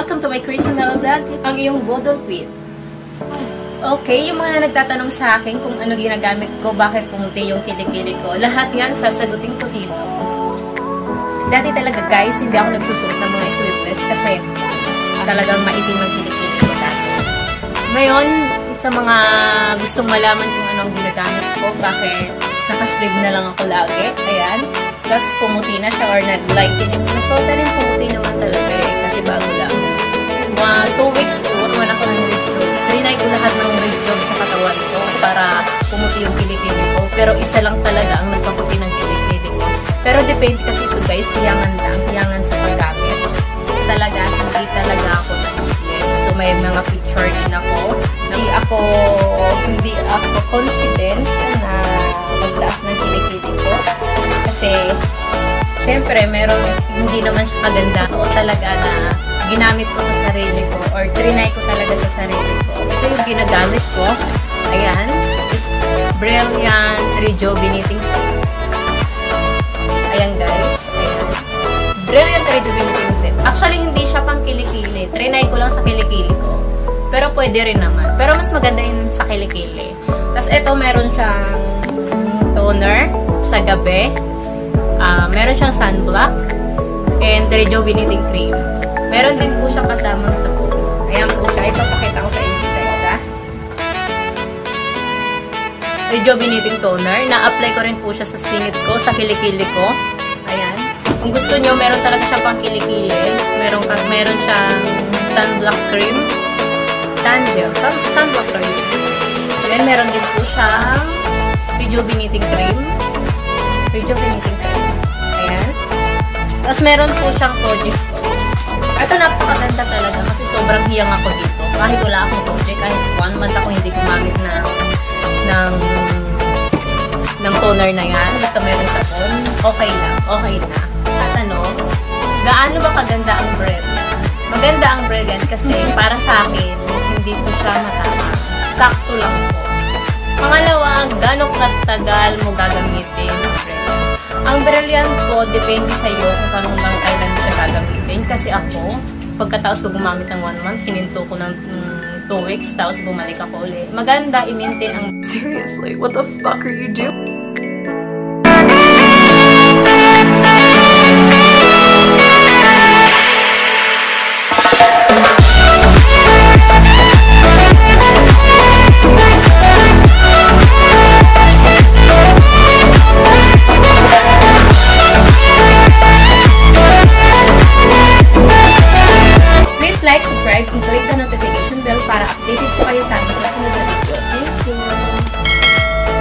Welcome to my Christina vlog, ang iyong Bodol Queen. Okay, yung mga nagtatanong sa akin kung ano ginagamit ko, bakit pumuti yung kilikili ko, lahat yan sasagutin ko dito. Dati talaga guys, hindi ako nagsusuot ng mga sleeveless kasi talagang maitim ang kilikili ko dati. Ngayon, sa mga gustong malaman kung anong ginagamit ko, bakit nakasleeve na lang ako lagi, ayan. Tapos pumuti na siya or nag-lighten na. Totally pumuti naman talaga eh, kasi bago lang. Mga 2 weeks naman ako ng rib job. Trinay ko lahat ng rib job sa katawan ko para pumuti yung kilikili ko. Pero isa lang talaga ang nagpaputi ng kilikili ko. Pero depende kasi ito guys, hiyangan lang, hiyangan sa paggamit. Talaga, hindi talaga ako nag-sleeve. So may mga picture din ako. Hindi ako confident na magtaas ng kilikili ko. Kasi, syempre, hindi naman siya kaganda o talaga na ginamit ko sa sarili ko or trinay ko talaga sa sarili ko. Ito yung ginagamit ko. Ayan. Is Brilliant Rejuvenating Set. Ayan guys. Ayan. Brilliant Rejuvenating Set. Actually, hindi siya pang kilikili. Trinay ko lang sa kilikili ko. Pero pwede rin naman. Pero mas maganda yun sa kilikili. Tapos ito, meron siyang toner sa gabi. Meron siyang sunblock and rejuvenating cream. Meron din po siya kasamang sabon. Ayan po siya. Ipapakita ko sa inyo isa-isa. Rejuvenating toner. Na-apply ko rin po siya sa singit ko, sa kilikili ko. Ayan. Kung gusto nyo, meron talaga siya pang kilikili. Meron siyang sunblock cream. Sunblock cream. Then, meron din po siyang rejuvenating cream. Rejuvenating cream. Ayan. Tapos meron po siyang project soap. Ito napakaganda talaga kasi sobrang hiyang ako dito. Kahit wala akong project, kahit 1 month ako hindi gumamit ng toner na yan. Basta meron sabon, okay lang. Okay na. At gaano ba kaganda ang brand? Maganda ang brand yan kasi para sa akin, hindi po siya matama. Sakto lang po. Pangalawa, gano'ng katagal mo gagamitin ang brand? Ang Brilliant po, depende sa iyo kung anong bang kailan mo siya gagamitin. Kasi ako, pagkatapos ko gumamit ng 1 month, hininto ko ng 2 weeks, tapos bumalik ako ulit. Maganda i-maintain ang... Seriously, what the fuck are you doing?